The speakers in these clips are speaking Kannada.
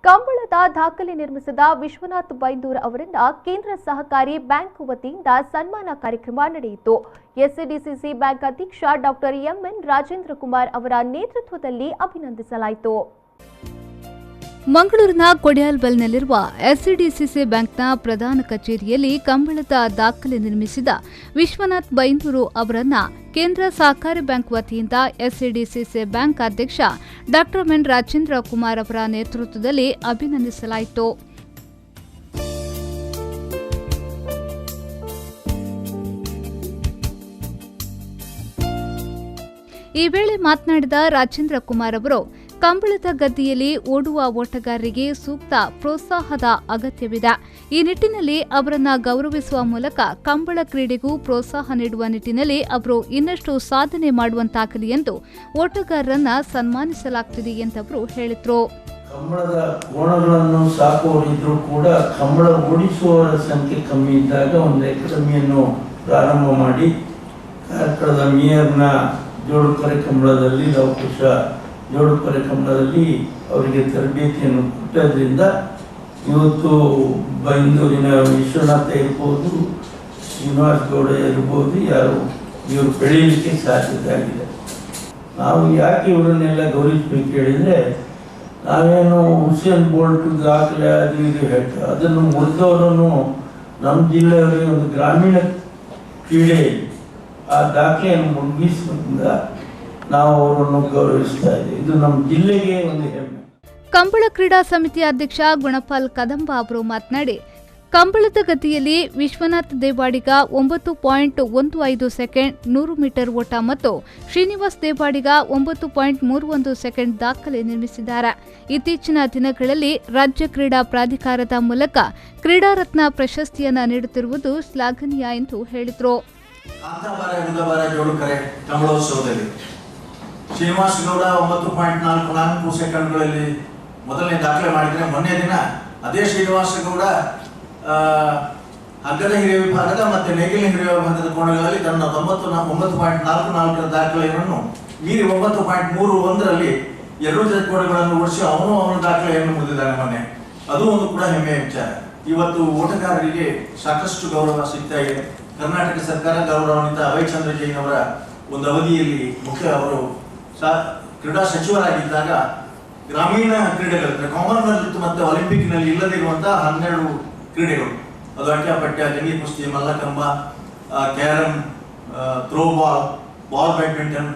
ಕಂಬಳದ ದಾಖಲೆ ನಿರ್ಮಿಸಿದ ವಿಶ್ವನಾಥ್ ಬೈಂದೂರ್ ಅವರನ್ನ ಕೇಂದ್ರ ಸಹಕಾರಿ ಬ್ಯಾಂಕ್ ವತಿಯಿಂದ ಸನ್ಮಾನ ಕಾರ್ಯಕ್ರಮ ನಡೆಯಿತು. ಎಸ್ಸಿಡಿಸಿಸಿ ಬ್ಯಾಂಕ್ ಅಧ್ಯಕ್ಷ ಡಾಕ್ಟರ್ ಎಂಎನ್ ರಾಜೇಂದ್ರ ಕುಮಾರ್ ಅವರ ನೇತೃತ್ವದಲ್ಲಿ ಅಭಿನಂದಿಸಲಾಯಿತು. ಮಂಗಳೂರಿನ ಕೊಡಿಯಾಲ್ಬಲ್ನಲ್ಲಿರುವ ಎಸ್ಸಿಡಿಸಿಸಿ ಬ್ಯಾಂಕ್ನ ಪ್ರಧಾನ ಕಚೇರಿಯಲ್ಲಿ ಕಂಬಳದ ದಾಖಲೆ ನಿರ್ಮಿಸಿದ ವಿಶ್ವನಾಥ್ ಬೈಂದೂರು ಅವರನ್ನ ಕೇಂದ್ರ ಸಹಕಾರಿ ಬ್ಯಾಂಕ್ ವತಿಯಿಂದ ಎಸ್ಸಿಡಿಸಿಸಿ ಬ್ಯಾಂಕ್ ಅಧ್ಯಕ್ಷ ಡಾಕ್ಟರ್ ಎಂಎನ್ ರಾಜೇಂದ್ರ ಕುಮಾರ್ ಅವರ ನೇತೃತ್ವದಲ್ಲಿ ಅಭಿನಂದಿಸಲಾಯಿತು. ಈ ವೇಳೆ ಮಾತನಾಡಿದ ರಾಜೇಂದ್ರ ಕುಮಾರ್ ಅವರು, ಕಂಬಳದ ಗದ್ದೆಯಲ್ಲಿ ಓಡುವ ಓಟಗಾರರಿಗೆ ಸೂಕ್ತ ಪ್ರೋತ್ಸಾಹದ ಅಗತ್ಯವಿದೆ. ಈ ನಿಟ್ಟಿನಲ್ಲಿ ಅವರನ್ನು ಗೌರವಿಸುವ ಮೂಲಕ ಕಂಬಳ ಕ್ರೀಡೆಗೂ ಪ್ರೋತ್ಸಾಹ ನೀಡುವ ನಿಟ್ಟಿನಲ್ಲಿ ಅವರು ಇನ್ನಷ್ಟು ಸಾಧನೆ ಮಾಡುವಂತಾಗಲಿ ಎಂದು ಓಟಗಾರರನ್ನ ಸನ್ಮಾನಿಸಲಾಗುತ್ತಿದೆ ಎಂದವರು ಹೇಳಿದರು. ಕಂಬಳದ ಕೋಣಗಳನ್ನು ಸಾಕುವವರಿದ್ರೂ ಕೂಡ ಕಂಬಳ ಓಡಿಸುವವರ ಸಂಖ್ಯೆ ಕಮ್ಮಿ ಇದ್ದಾಗ ಒಂದು ಅಕಾಡೆಮಿಯನ್ನು ಪ್ರಾರಂಭ ಮಾಡಿ ಕಾರ್ಕಳದ ಮೇಯರ್ನ ಜೋಡುಕೊರೆ ಕಂಬಳದಲ್ಲಿ ಲವಕುಶ ಜೋಡುಕೊರೆ ಕಂಬಳದಲ್ಲಿ ಅವರಿಗೆ ತರಬೇತಿಯನ್ನು ಕೊಟ್ಟದ್ರಿಂದ ಇವತ್ತು ಬೈಂದೂರಿನ ವಿಶ್ವನಾಥ ಇರ್ಬೋದು, ಶ್ರೀನಿವಾಸ್ ಗೌಡ ಇರ್ಬೋದು, ಇವರು ಬೆಳೀಲಿಕ್ಕೆ ಸಾಧ್ಯತೆ ಆಗಿದೆ. ನಾವು ಯಾಕೆ ಇವರನ್ನೆಲ್ಲ ಗೌರವಿಸಬೇಕು ಹೇಳಿದರೆ, ನಾವೇನು ಹುಸೇನ್ ಬೋಲ್ಟ್ ದಾಖಲೆ ಅದು ಇದು ಹೇಳ್ತೇವೆ, ಅದನ್ನು ಮುರಿದವರನ್ನು ನಮ್ಮ ಜಿಲ್ಲೆಯವರಿಗೆ ಒಂದು ಗ್ರಾಮೀಣ ಕ್ರೀಡೆ ಆ ದಾಖಲೆಯನ್ನು ಮುಗಿಸುವುದರಿಂದ ನಾವು ಅವರನ್ನು ಗೌರವಿಸ್ತಾ ಇದ್ದೇವೆ. ಇದು ನಮ್ಮ ಜಿಲ್ಲೆಗೆ ಒಂದು ಹೆಮ್ಮೆ. ಕಂಬಳ ಕ್ರೀಡಾ ಸಮಿತಿ ಅಧ್ಯಕ್ಷ ಗುಣಪಾಲ್ ಕದಂಬ ಅವರು ಮಾತನಾಡಿ, ಕಂಬಳದ ಗದ್ದೆಯಲ್ಲಿ ವಿಶ್ವನಾಥ್ ದೇವಾಡಿಗ 9.15 ಸೆಕೆಂಡ್ 100 ಮೀಟರ್ ಓಟ ಮತ್ತು ಶ್ರೀನಿವಾಸ್ ದೇವಾಡಿಗ 9.31 ಸೆಕೆಂಡ್ ದಾಖಲೆ ನಿರ್ಮಿಸಿದ್ದಾರೆ. ಇತ್ತೀಚಿನ ದಿನಗಳಲ್ಲಿ ರಾಜ್ಯ ಕ್ರೀಡಾ ಪ್ರಾಧಿಕಾರದ ಮೂಲಕ ಕ್ರೀಡಾ ರತ್ನ ಪ್ರಶಸ್ತಿಯನ್ನು ನೀಡುತ್ತಿರುವುದು ಶ್ಲಾಘನೀಯ ಎಂದು ಹೇಳಿದರು. ಕಂಬಳೋತ್ಸವದಲ್ಲಿ ಶ್ರೀನಿವಾಸ್ ಗೌಡ 9.44 ಸೆಕೆಂಡ್ಗಳಲ್ಲಿ ಮೊದಲನೇ ದಾಖಲೆ ಮಾಡಿದರೆ, ಮೊನ್ನೆ ದಿನ ಅದೇ ಶ್ರೀನಿವಾಸ ಗೌಡ ಹಗ್ಗದ ಹಿರಿಯ ವಿಭಾಗದ ಮತ್ತು ನೇಗಿಲ ಹಿರಿಯ ವಿಭಾಗದ ಕೋಣಗಳಲ್ಲಿ ತನ್ನ 9.44 ದಾಖಲೆಯನ್ನು ಮೀರಿ 9.31ರಲ್ಲಿ 2 ಕೋಣಗಳನ್ನು ಓಡಿಸಿ ಅವನ ದಾಖಲೆಯನ್ನು ಮುರಿದಿದ್ದಾನೆ ಮೊನ್ನೆ. ಅದು ಒಂದು ಕೂಡ ಹೆಮ್ಮೆಯ ವಿಚಾರ. ಇವತ್ತು ಓಟಗಾರರಿಗೆ ಸಾಕಷ್ಟು ಗೌರವ ಸಿಗ್ತಾ ಇದೆ. ಕರ್ನಾಟಕ ಸರ್ಕಾರ ಗೌರವಾನ್ವಿತ ಅಭಯ್ ಚಂದ್ರ ಜೈನ್ ಅವರ ಒಂದು ಅವಧಿಯಲ್ಲಿ ಅವರು ಕ್ರೀಡಾ ಸಚಿವರಾಗಿದ್ದಾಗ ಗ್ರಾಮೀಣ ಕ್ರೀಡೆಗಳು ಕಾಮನ್ವೆಲ್ತ್ ಮತ್ತು ಒಲಿಂಪಿಕ್ನಲ್ಲಿ ಇಲ್ಲದಿರುವಂತಹ 12 ಕ್ರೀಡೆಗಳು, ಅದು ಅಟ್ಯಾಪಟ್ಯ, ಜಂಗಿ ಕುಸ್ತಿ, mallakhamb, carrom, throwball, ball badminton,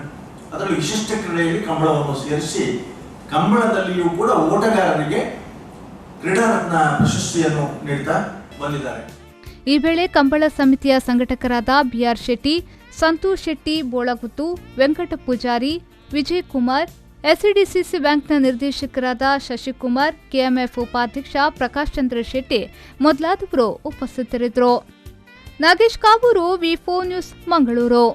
ಅದರಲ್ಲಿ ವಿಶಿಷ್ಟ ಕ್ರೀಡೆಯಲ್ಲಿ ಕಂಬಳವನ್ನು ಸೇರಿಸಿ ಕಂಬಳದಲ್ಲಿಯೂ ಕೂಡ ಓಟಗಾರರಿಗೆ ಕ್ರೀಡಾ ರತ್ನ ಪ್ರಶಸ್ತಿಯನ್ನು ನೀಡುತ್ತಾ ಬಂದಿದ್ದಾರೆ. ಈ ವೇಳೆ ಕಂಬಳ ಸಮಿತಿಯ ಸಂಘಟಕರಾದ ಬಿಆರ್ ಶೆಟ್ಟಿ, ಸಂತೋಷ್ ಶೆಟ್ಟಿ ಬೋಳಗುತ್ತು, ವೆಂಕಟ ಪೂಜಾರಿ, ವಿಜಯ್ ಕುಮಾರ್, ಎಸ್ಸಿಡಿಸಿಸಿ ಬ್ಯಾಂಕ್ನ ನಿರ್ದೇಶಕರಾದ ಶಶಿಕುಮಾರ್, ಕೆಎಂಎಫ್ ಉಪಾಧ್ಯಕ್ಷ ಪ್ರಕಾಶ್ ಚಂದ್ರ ಶೆಟ್ಟಿ ಮೊದಲಾದವರು ಉಪಸ್ಥಿತರಿದ್ದರು. ನಾಗೇಶ್ ಕಾವೂರು, ವಿ4 ನ್ಯೂಸ್, ಮಂಗಳೂರು.